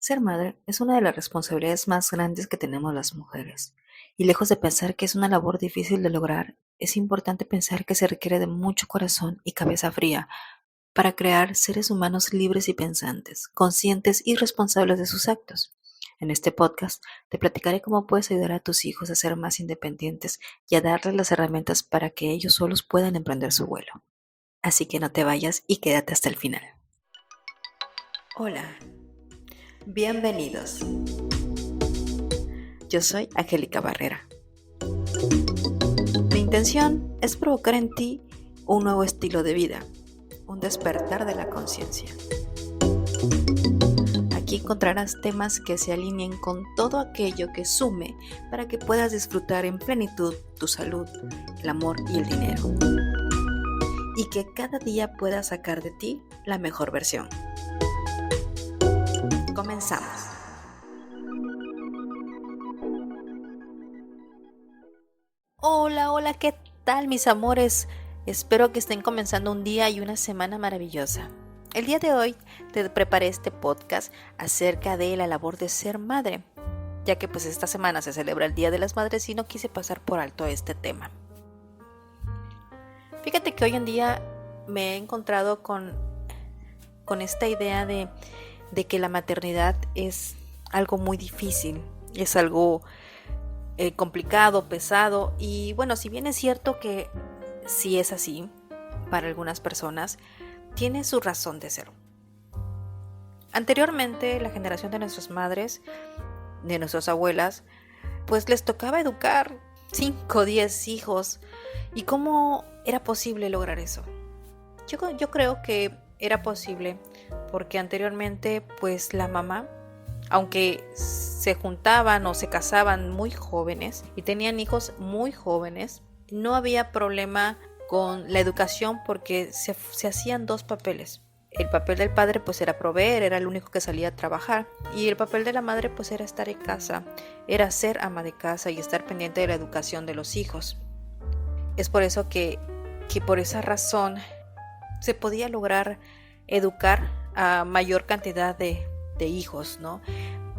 Ser madre es una de las responsabilidades más grandes que tenemos las mujeres, y lejos de pensar que es una labor difícil de lograr, es importante pensar que se requiere de mucho corazón y cabeza fría para crear seres humanos libres y pensantes, conscientes y responsables de sus actos. En este podcast te platicaré cómo puedes ayudar a tus hijos a ser más independientes y a darles las herramientas para que ellos solos puedan emprender su vuelo. Así que no te vayas y quédate hasta el final. Hola, bienvenidos. Yo soy Angélica Barrera. Mi intención es provocar en ti un nuevo estilo de vida, un despertar de la conciencia. Aquí encontrarás temas que se alineen con todo aquello que sume para que puedas disfrutar en plenitud tu salud, el amor y el dinero. Y que cada día puedas sacar de ti la mejor versión. Comenzamos. Hola, ¿qué tal mis amores? Espero que estén comenzando un día y una semana maravillosa. El día de hoy te preparé este podcast acerca de la labor de ser madre, ya que pues esta semana se celebra el Día de las Madres y no quise pasar por alto este tema. Fíjate que hoy en día me he encontrado con esta idea de que la maternidad es algo muy difícil, es algo complicado, pesado, y bueno, si bien es cierto que sí es así para algunas personas, tiene su razón de ser. Anteriormente, la generación de nuestras madres, de nuestras abuelas, pues les tocaba educar 5 o 10 hijos. ¿Y cómo era posible lograr eso? Yo creo que era posible porque anteriormente pues la mamá, aunque se juntaban o se casaban muy jóvenes y tenían hijos muy jóvenes, no había problema con la educación porque se hacían dos papeles. El papel del padre pues era proveer, era el único que salía a trabajar, y el papel de la madre pues era estar en casa, era ser ama de casa y estar pendiente de la educación de los hijos. Es por eso que por esa razón se podía lograr educar a mayor cantidad de hijos, ¿no?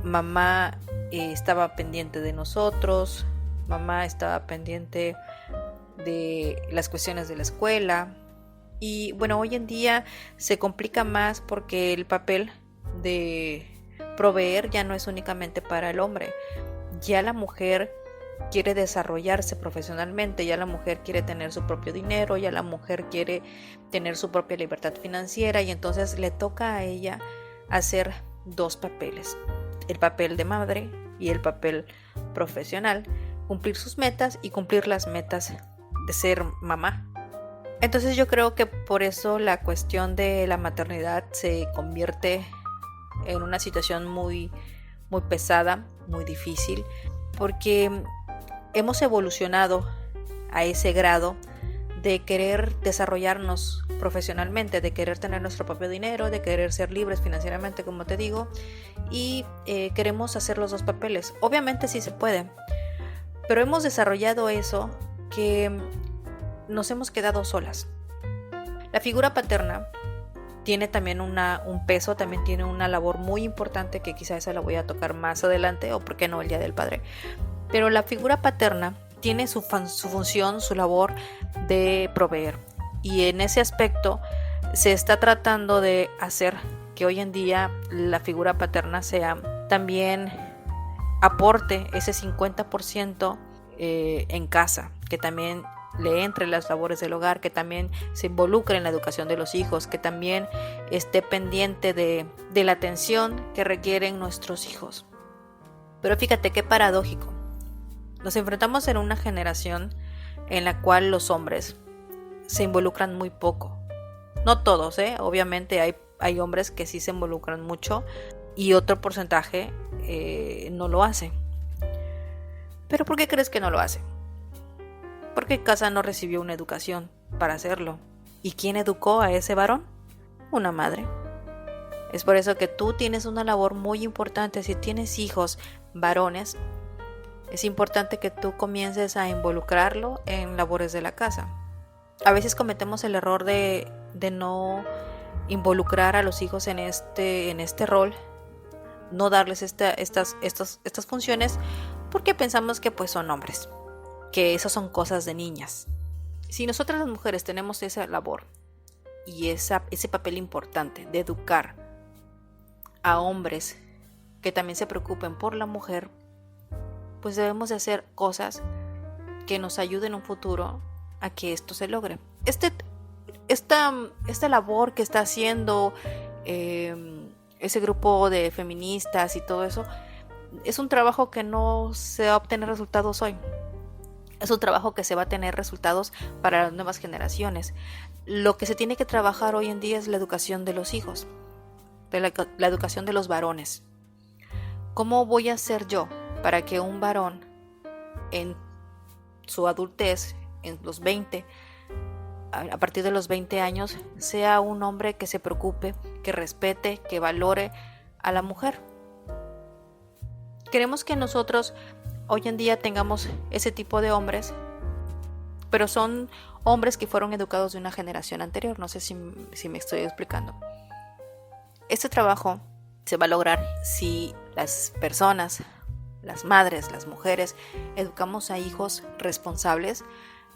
Mamá estaba pendiente de nosotros, mamá estaba pendiente de las cuestiones de la escuela. Y bueno, hoy en día se complica más porque el papel de proveer ya no es únicamente para el hombre. Ya la mujer quiere desarrollarse profesionalmente, ya la mujer quiere tener su propio dinero, ya la mujer quiere tener su propia libertad financiera, y entonces le toca a ella hacer dos papeles: el papel de madre y el papel profesional, cumplir sus metas y cumplir las metas de ser mamá. Entonces yo creo que por eso la cuestión de la maternidad se convierte en una situación muy, muy pesada, muy difícil, porque hemos evolucionado a ese grado de querer desarrollarnos profesionalmente, de querer tener nuestro propio dinero, de querer ser libres financieramente, como te digo, y queremos hacer los dos papeles. Obviamente sí se puede, pero hemos desarrollado eso que nos hemos quedado solas. La figura paterna tiene también un peso, también tiene una labor muy importante que quizá esa la voy a tocar más adelante, o por qué no el Día del Padre. Pero la figura paterna tiene su función, su labor de proveer. Y en ese aspecto se está tratando de hacer que hoy en día la figura paterna sea también aporte ese 50% en casa, que también le entre las labores del hogar, que también se involucre en la educación de los hijos, que también esté pendiente de la atención que requieren nuestros hijos. Pero fíjate qué paradójico. Nos enfrentamos en una generación en la cual los hombres se involucran muy poco. No todos, obviamente hay hombres que sí se involucran mucho y otro porcentaje no lo hace. ¿Pero por qué crees que no lo hace? Porque en casa no recibió una educación para hacerlo. ¿Y quién educó a ese varón? Una madre. Es por eso que tú tienes una labor muy importante. Si tienes hijos varones, es importante que tú comiences a involucrarlo en labores de la casa. A veces cometemos el error de no involucrar a los hijos en este rol, no darles estas funciones porque pensamos que pues son hombres, que esas son cosas de niñas. Si nosotras las mujeres tenemos esa labor y ese papel importante de educar a hombres que también se preocupen por la mujer, pues debemos de hacer cosas que nos ayuden en un futuro a que esto se logre. Esta labor que está haciendo ese grupo de feministas y todo eso, es un trabajo que no se va a obtener resultados hoy. Es un trabajo que se va a tener resultados para las nuevas generaciones. Lo que se tiene que trabajar hoy en día es la educación de los hijos, la educación de los varones. ¿Cómo voy a hacer yo para que un varón en su adultez, en los 20, a partir de los 20 años, sea un hombre que se preocupe, que respete, que valore a la mujer? Queremos que nosotros hoy en día tengamos ese tipo de hombres, pero son hombres que fueron educados de una generación anterior. No sé si me estoy explicando. Este trabajo se va a lograr si las personas, las madres, las mujeres, educamos a hijos responsables,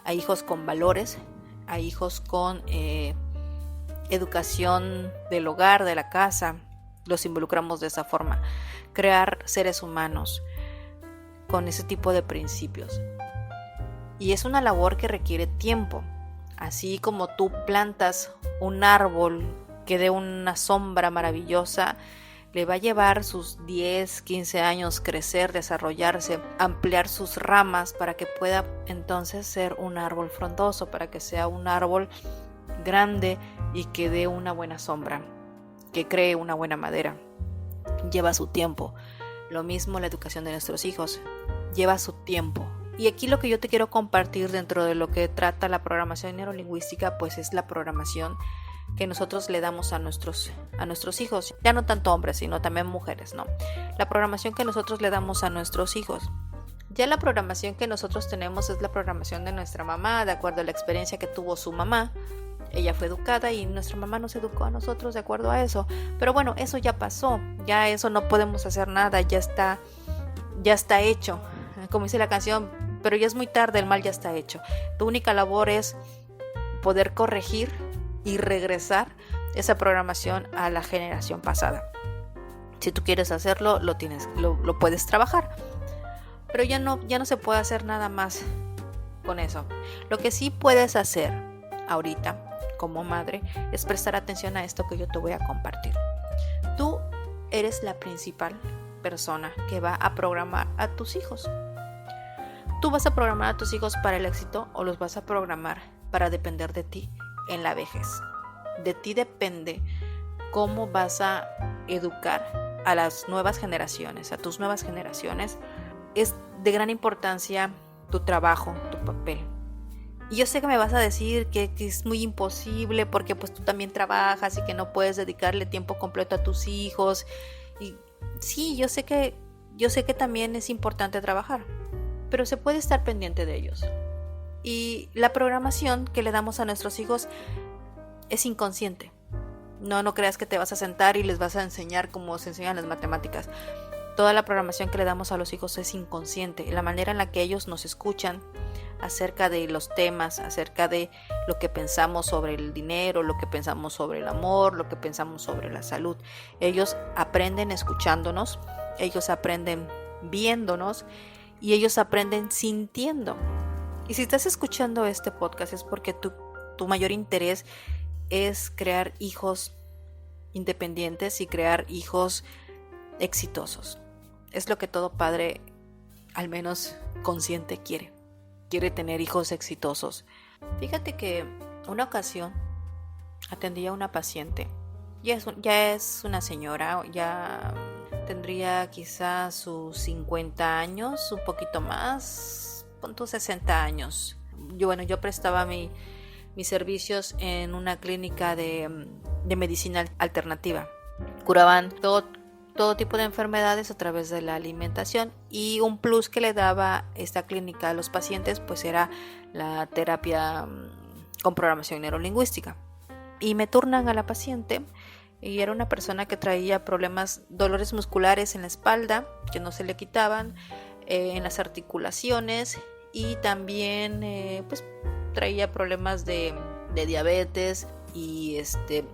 a hijos con valores, a hijos con educación del hogar, de la casa. Los involucramos de esa forma. Crear seres humanos con ese tipo de principios. Y es una labor que requiere tiempo. Así como tú plantas un árbol que dé una sombra maravillosa, le va a llevar sus 10, 15 años crecer, desarrollarse, ampliar sus ramas para que pueda entonces ser un árbol frondoso, para que sea un árbol grande y que dé una buena sombra, que cree una buena madera. Lleva su tiempo. Lo mismo la educación de nuestros hijos, lleva su tiempo. Y aquí lo que yo te quiero compartir dentro de lo que trata la programación neurolingüística, pues es la programación que nosotros le damos a nuestros hijos, ya no tanto hombres, sino también mujeres, ¿no? La programación que nosotros le damos a nuestros hijos. Ya la programación que nosotros tenemos es la programación de nuestra mamá, de acuerdo a la experiencia que tuvo su mamá. Ella fue educada y nuestra mamá nos educó a nosotros de acuerdo a eso. Pero bueno, eso ya pasó, ya eso no podemos hacer nada, ya está hecho. Como dice la canción, pero ya es muy tarde, el mal ya está hecho. Tu única labor es poder corregir y regresar esa programación a la generación pasada. Si tú quieres hacerlo, lo puedes trabajar. Pero ya no se puede hacer nada más con eso. Lo que sí puedes hacer ahorita como madre es prestar atención a esto que yo te voy a compartir. Tú eres la principal persona que va a programar a tus hijos. Tú vas a programar a tus hijos para el éxito o los vas a programar para depender de ti en la vejez. De ti depende cómo vas a educar a las nuevas generaciones, a tus nuevas generaciones. Es de gran importancia tu trabajo, tu papel. Y yo sé que me vas a decir que es muy imposible porque pues tú también trabajas y que no puedes dedicarle tiempo completo a tus hijos. Y sí, yo sé que también es importante trabajar, pero se puede estar pendiente de ellos. Y la programación que le damos a nuestros hijos es inconsciente. No creas que te vas a sentar y les vas a enseñar como se enseñan las matemáticas. Toda la programación que le damos a los hijos es inconsciente. La manera en la que ellos nos escuchan acerca de los temas, acerca de lo que pensamos sobre el dinero, lo que pensamos sobre el amor, lo que pensamos sobre la salud. Ellos aprenden escuchándonos, ellos aprenden viéndonos y ellos aprenden sintiendo. Y si estás escuchando este podcast es porque tu mayor interés es crear hijos independientes y crear hijos exitosos. Es lo que todo padre, al menos consciente, quiere. Quiere tener hijos exitosos. Fíjate que una ocasión atendí a una paciente. Ya es una señora, ya tendría quizás sus 50 años, un poquito más, con tus 60 años. Yo prestaba mis servicios en una clínica de medicina alternativa. Curaban todo tipo de enfermedades a través de la alimentación, y un plus que le daba esta clínica a los pacientes pues era la terapia con programación neurolingüística. Y me turnan a la paciente y era una persona que traía problemas, dolores musculares en la espalda que no se le quitaban, en las articulaciones, y también pues traía problemas de diabetes y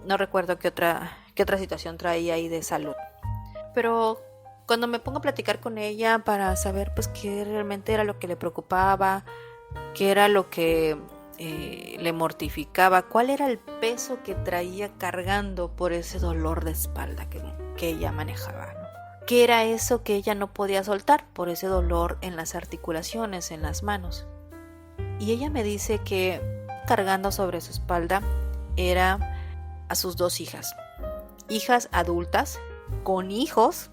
no recuerdo qué otra situación traía ahí de salud. Pero cuando me pongo a platicar con ella para saber pues qué realmente era lo que le preocupaba, qué era lo que le mortificaba, cuál era el peso que traía cargando por ese dolor de espalda que ella manejaba, ¿no? ¿Qué era eso que ella no podía soltar por ese dolor en las articulaciones, en las manos? Y ella me dice que cargando sobre su espalda era a sus 2 hijas adultas, con hijos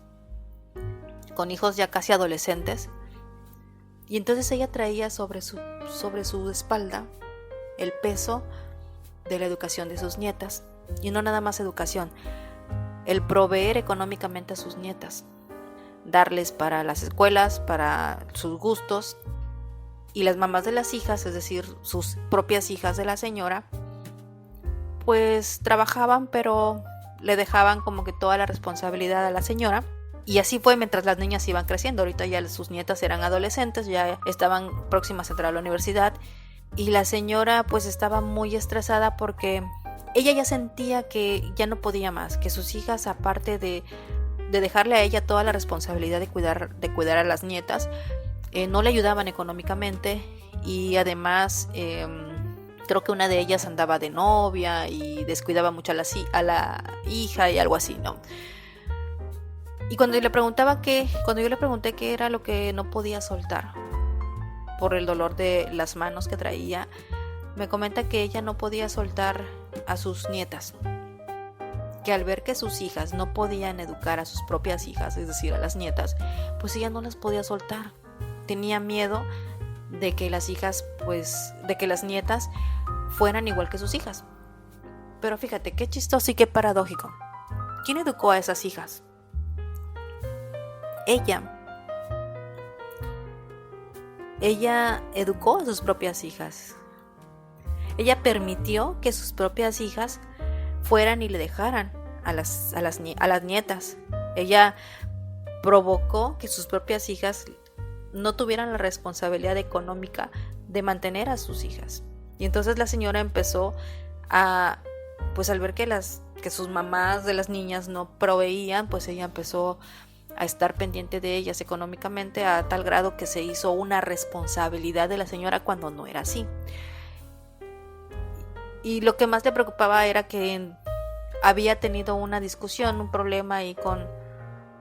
ya casi adolescentes, y entonces ella traía sobre su espalda el peso de la educación de sus nietas, y no nada más educación, el proveer económicamente a sus nietas, darles para las escuelas, para sus gustos, y las mamás de las hijas, es decir, sus propias hijas de la señora, pues trabajaban, pero le dejaban como que toda la responsabilidad a la señora. Y así fue mientras las niñas iban creciendo. Ahorita ya sus nietas eran adolescentes, ya estaban próximas a entrar a la universidad, y la señora pues estaba muy estresada porque ella ya sentía que ya no podía más, que sus hijas, aparte de dejarle a ella toda la responsabilidad de cuidar a las nietas, no le ayudaban económicamente, y además creo que una de ellas andaba de novia y descuidaba mucho a la hija y algo así, ¿no? Y cuando yo le pregunté qué era lo que no podía soltar por el dolor de las manos que traía, me comenta que ella no podía soltar a sus nietas, que al ver que sus hijas no podían educar a sus propias hijas, es decir, a las nietas, pues ella no las podía soltar. Tenía miedo de que las nietas fueran igual que sus hijas. Pero fíjate, qué chistoso y qué paradójico. ¿Quién educó a esas hijas? Ella educó a sus propias hijas. Ella permitió que sus propias hijas fueran y le dejaran a las nietas. Ella provocó que sus propias hijas no tuvieran la responsabilidad económica de mantener a sus hijas. Y entonces la señora empezó pues al ver que sus mamás de las niñas no proveían, pues ella empezó a estar pendiente de ellas económicamente, a tal grado que se hizo una responsabilidad de la señora cuando no era así. Y lo que más le preocupaba era que había tenido una discusión, un problema ahí con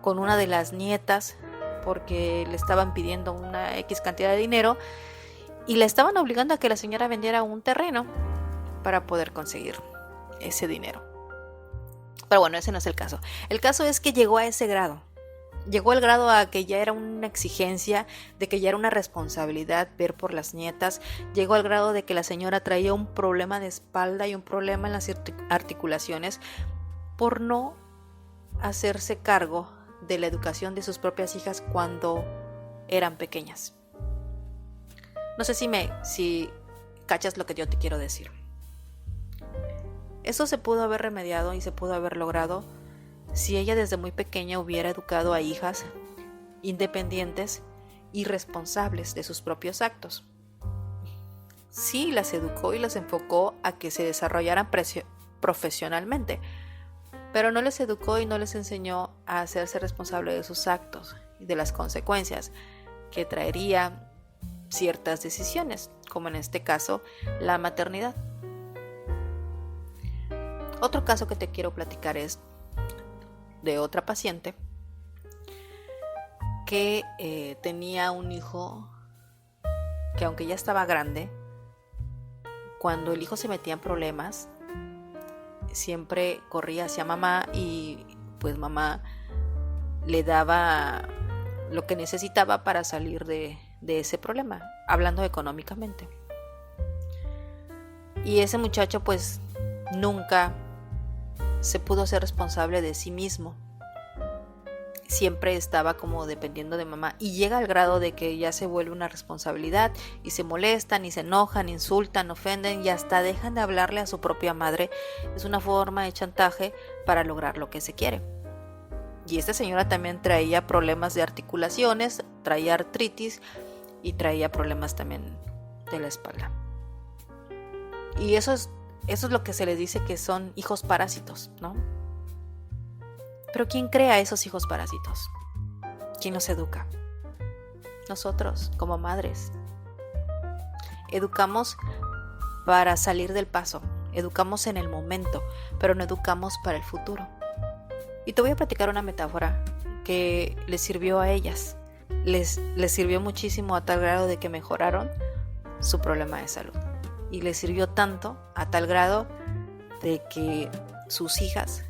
una de las nietas, porque le estaban pidiendo una X cantidad de dinero y la estaban obligando a que la señora vendiera un terreno para poder conseguir ese dinero. Pero bueno, ese no es el caso. El caso es que llegó a ese grado. Llegó al grado a que ya era una exigencia, de que ya era una responsabilidad ver por las nietas. Llegó al grado de que la señora traía un problema de espalda y un problema en las articulaciones por no hacerse cargo de la educación de sus propias hijas cuando eran pequeñas. No sé si cachas lo que yo te quiero decir. Eso se pudo haber remediado y se pudo haber logrado si ella desde muy pequeña hubiera educado a hijas independientes y responsables de sus propios actos. Sí, las educó y las enfocó a que se desarrollaran profesionalmente, pero no les educó y no les enseñó a hacerse responsable de sus actos y de las consecuencias que traería ciertas decisiones, como en este caso la maternidad. Otro caso que te quiero platicar es de otra paciente que tenía un hijo que, aunque ya estaba grande, cuando el hijo se metía en problemas, siempre corría hacia mamá y pues mamá le daba lo que necesitaba para salir de ese problema, hablando económicamente. Y ese muchacho pues nunca se pudo ser responsable de sí mismo. siempre estaba como dependiendo de mamá, y llega al grado de que ya se vuelve una responsabilidad y se molestan y se enojan, insultan, ofenden y hasta dejan de hablarle a su propia madre. Es una forma de chantaje para lograr lo que se quiere. Y esta señora también traía problemas de articulaciones, traía artritis y traía problemas también de la espalda. Y eso es lo que se les dice que son hijos parásitos, ¿no? Pero ¿quién crea esos hijos parásitos? ¿Quién los educa? Nosotros, como madres. Educamos para salir del paso, educamos en el momento, pero no educamos para el futuro. Y te voy a platicar una metáfora que les sirvió a ellas. Les sirvió muchísimo a tal grado de que mejoraron su problema de salud. Y les sirvió tanto a tal grado de que sus hijas,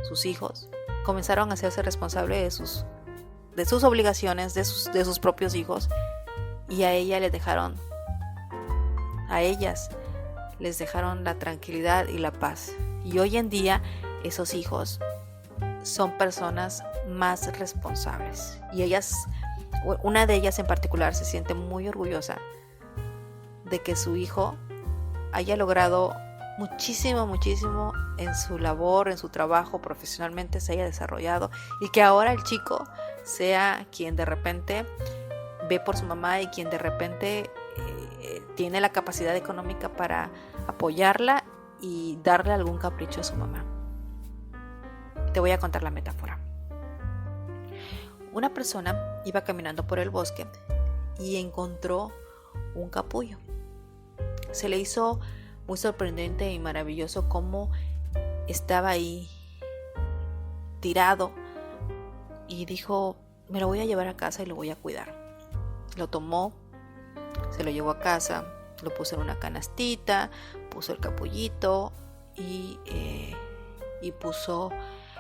sus hijos, comenzaron a hacerse responsables de sus obligaciones, de sus propios hijos, y a ellas les dejaron la tranquilidad y la paz. Y hoy en día esos hijos son personas más responsables, y una de ellas en particular se siente muy orgullosa de que su hijo haya logrado muchísimo en su labor, en su trabajo, profesionalmente se haya desarrollado, y que ahora el chico sea quien de repente ve por su mamá y quien de repente tiene la capacidad económica para apoyarla y darle algún capricho a su mamá. Te voy a contar la metáfora. Una persona iba caminando por el bosque y encontró un capullo. Se le hizo muy sorprendente y maravilloso cómo estaba ahí tirado, y dijo: me lo voy a llevar a casa y lo voy a cuidar. Lo tomó, se lo llevó a casa, lo puso en una canastita, puso el capullito y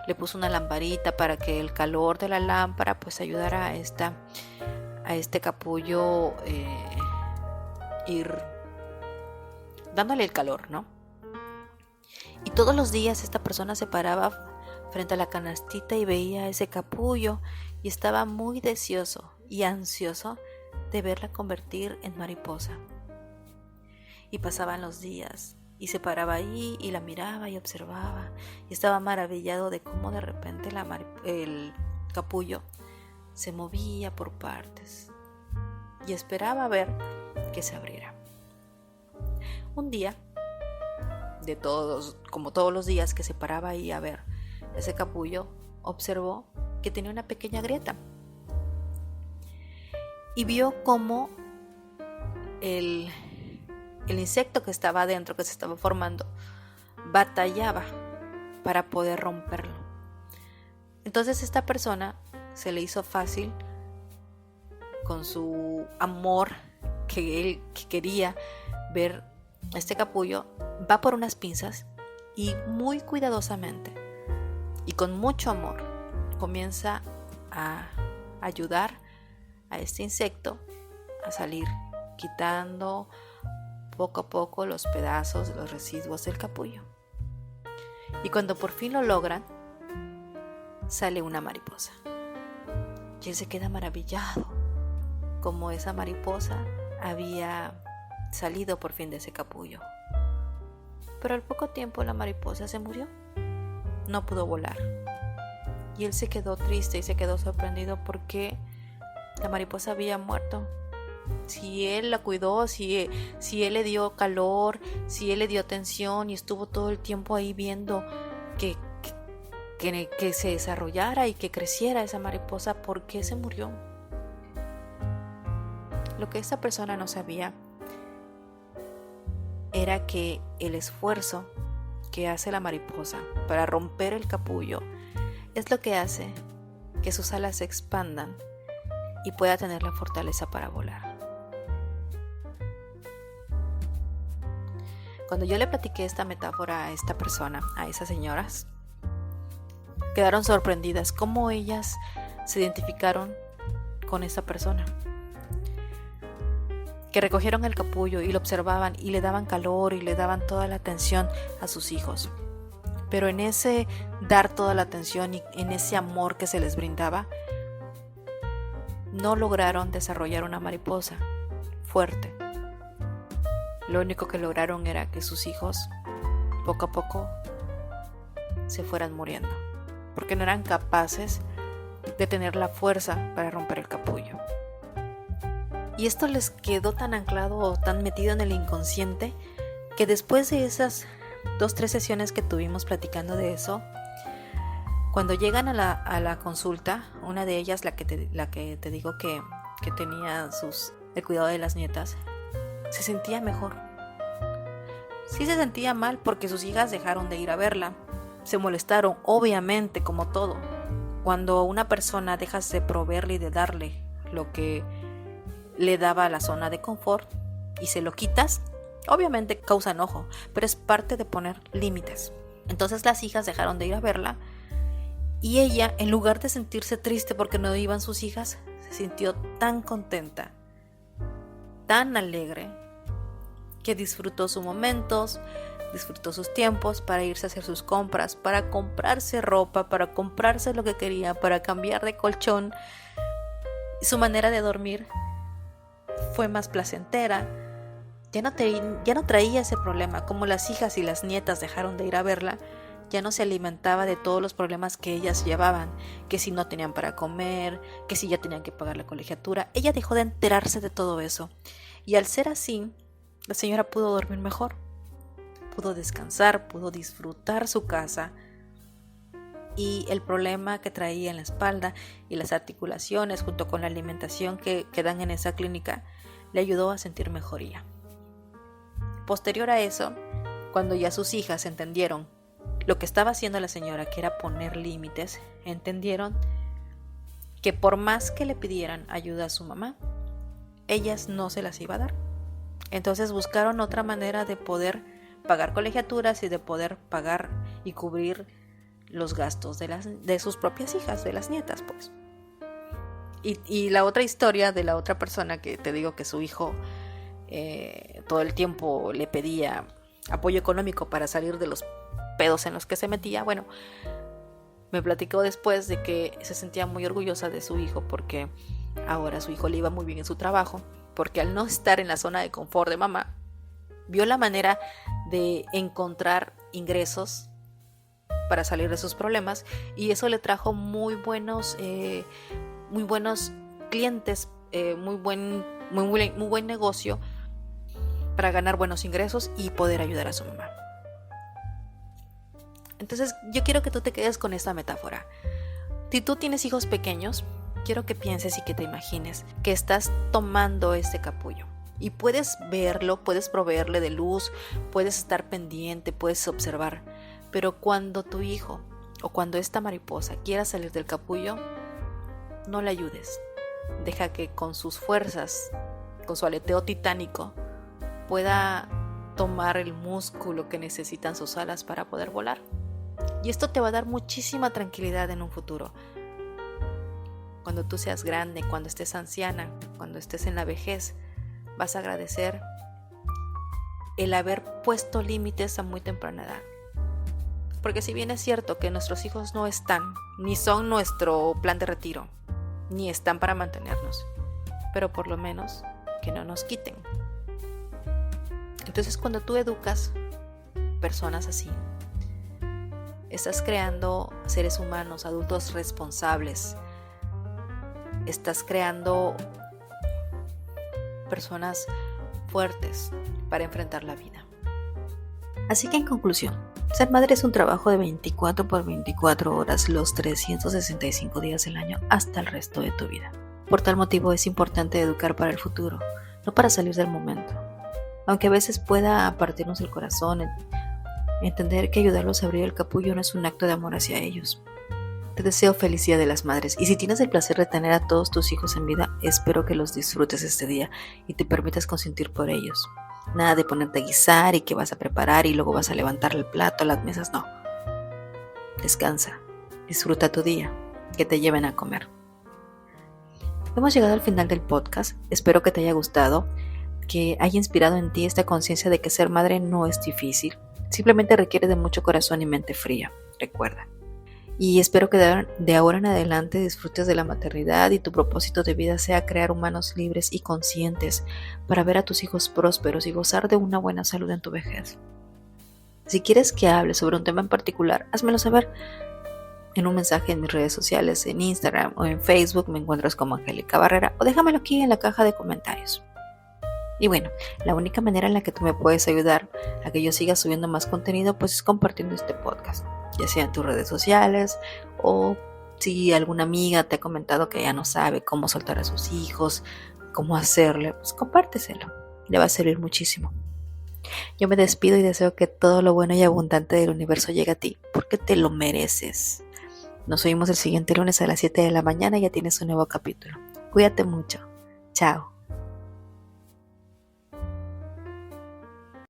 le puso una lamparita para que el calor de la lámpara pues ayudara a este capullo ir dándole el calor, ¿no? Y todos los días esta persona se paraba frente a la canastita y veía ese capullo, y estaba muy deseoso y ansioso de verla convertir en mariposa. Y pasaban los días y se paraba ahí y la miraba y observaba, y estaba maravillado de cómo de repente el capullo se movía por partes, y esperaba ver que se abriera. Un día, como todos los días que se paraba ahí a ver ese capullo, observó que tenía una pequeña grieta, y vio cómo el insecto que estaba adentro, que se estaba formando, batallaba para poder romperlo. Entonces esta persona se le hizo fácil, con su amor que quería ver este capullo, va por unas pinzas y muy cuidadosamente y con mucho amor comienza a ayudar a este insecto a salir, quitando poco a poco los pedazos, los residuos del capullo. Y cuando por fin lo logran, sale una mariposa. Y él se queda maravillado, como esa mariposa había salido por fin de ese capullo. Pero al poco tiempo la mariposa se murió, no pudo volar. Y él se quedó triste y se quedó sorprendido porque la mariposa había muerto. Si él la cuidó, si él le dio calor, si él le dio atención y estuvo todo el tiempo ahí viendo que se desarrollara y que creciera esa mariposa, ¿por qué se murió? Lo que esta persona no sabía era que el esfuerzo que hace la mariposa para romper el capullo es lo que hace que sus alas se expandan y pueda tener la fortaleza para volar. Cuando yo le platiqué esta metáfora a esta persona, a esas señoras, quedaron sorprendidas cómo ellas se identificaron con esta persona, que recogieron el capullo y lo observaban y le daban calor y le daban toda la atención a sus hijos. Pero en ese dar toda la atención y en ese amor que se les brindaba, no lograron desarrollar una mariposa fuerte. Lo único que lograron era que sus hijos, poco a poco, se fueran muriendo, porque no eran capaces de tener la fuerza para romper el capullo. Y esto les quedó tan anclado o tan metido en el inconsciente que después de esas 2-3 sesiones que tuvimos platicando de eso, cuando llegan a la consulta, una de ellas, la que te digo que tenía el cuidado de las nietas, se sentía mejor. Sí se sentía mal porque sus hijas dejaron de ir a verla. Se molestaron, obviamente, como todo. Cuando una persona dejas de proveerle y de darle lo que le daba a la zona de confort y se lo quitas, obviamente causa enojo, pero es parte de poner límites. Entonces las hijas dejaron de ir a verla y ella, en lugar de sentirse triste porque no iban sus hijas, se sintió tan contenta, tan alegre, que disfrutó sus momentos, disfrutó sus tiempos para irse a hacer sus compras, para comprarse ropa, para comprarse lo que quería, para cambiar de colchón. Su manera de dormir fue más placentera. Ya no traía ese problema. Como las hijas y las nietas dejaron de ir a verla, ya no se alimentaba de todos los problemas que ellas llevaban, que si no tenían para comer, que si ya tenían que pagar la colegiatura. Ella dejó de enterarse de todo eso. Y al ser así, la señora pudo dormir mejor, pudo descansar, pudo disfrutar su casa, y el problema que traía en la espalda y las articulaciones junto con la alimentación que dan en esa clínica le ayudó a sentir mejoría. Posterior a eso, cuando ya sus hijas entendieron lo que estaba haciendo la señora, que era poner límites, entendieron que por más que le pidieran ayuda a su mamá, ellas no se las iba a dar. Entonces buscaron otra manera de poder pagar colegiaturas y de poder pagar y cubrir los gastos de sus propias hijas, de las nietas, pues. Y la otra historia de la otra persona que te digo que su hijo todo el tiempo le pedía apoyo económico para salir de los pedos en los que se metía, bueno, me platicó después de que se sentía muy orgullosa de su hijo porque ahora a su hijo le iba muy bien en su trabajo, porque al no estar en la zona de confort de mamá, vio la manera de encontrar ingresos para salir de sus problemas, y eso le trajo muy buenos clientes, muy buen negocio para ganar buenos ingresos y poder ayudar a su mamá. Entonces yo quiero que tú te quedes con esta metáfora. Si tú tienes hijos pequeños, quiero que pienses y que te imagines que estás tomando este capullo y puedes verlo, puedes proveerle de luz, puedes estar pendiente, puedes observar, pero cuando tu hijo o cuando esta mariposa quiera salir del capullo, no le ayudes. Deja que con sus fuerzas, con su aleteo titánico, pueda tomar el músculo que necesitan sus alas para poder volar. Y esto te va a dar muchísima tranquilidad en un futuro. Cuando tú seas grande, cuando estés anciana, cuando estés en la vejez, vas a agradecer el haber puesto límites a muy temprana edad. Porque si bien es cierto que nuestros hijos no están, ni son nuestro plan de retiro, ni están para mantenernos, pero por lo menos que no nos quiten. Entonces cuando tú educas personas así, estás creando seres humanos, adultos responsables, estás creando personas fuertes para enfrentar la vida. Así que en conclusión, ser madre es un trabajo de 24 por 24 horas los 365 días del año hasta el resto de tu vida. Por tal motivo es importante educar para el futuro, no para salir del momento. Aunque a veces pueda partirnos el corazón, entender que ayudarlos a abrir el capullo no es un acto de amor hacia ellos. Te deseo feliz Día de las Madres, y si tienes el placer de tener a todos tus hijos en vida, espero que los disfrutes este día y te permitas consentir por ellos. Nada de ponerte a guisar y que vas a preparar y luego vas a levantar el plato, las mesas, no. Descansa, disfruta tu día, que te lleven a comer. Hemos llegado al final del podcast, espero que te haya gustado, que haya inspirado en ti esta conciencia de que ser madre no es difícil, Simplemente requiere de mucho corazón y mente fría, recuerda. Y espero que de ahora en adelante disfrutes de la maternidad y tu propósito de vida sea crear humanos libres y conscientes para ver a tus hijos prósperos y gozar de una buena salud en tu vejez. Si quieres que hable sobre un tema en particular, házmelo saber en un mensaje en mis redes sociales, en Instagram o en Facebook me encuentras como Angélica Barrera o déjamelo aquí en la caja de comentarios. Y bueno, la única manera en la que tú me puedes ayudar a que yo siga subiendo más contenido pues es compartiendo este podcast, ya sea en tus redes sociales o si alguna amiga te ha comentado que ya no sabe cómo soltar a sus hijos, cómo hacerle, pues compárteselo, le va a servir muchísimo. Yo me despido y deseo que todo lo bueno y abundante del universo llegue a ti, porque te lo mereces. Nos oímos el siguiente lunes a las 7 de la mañana y ya tienes un nuevo capítulo. Cuídate mucho. Chao.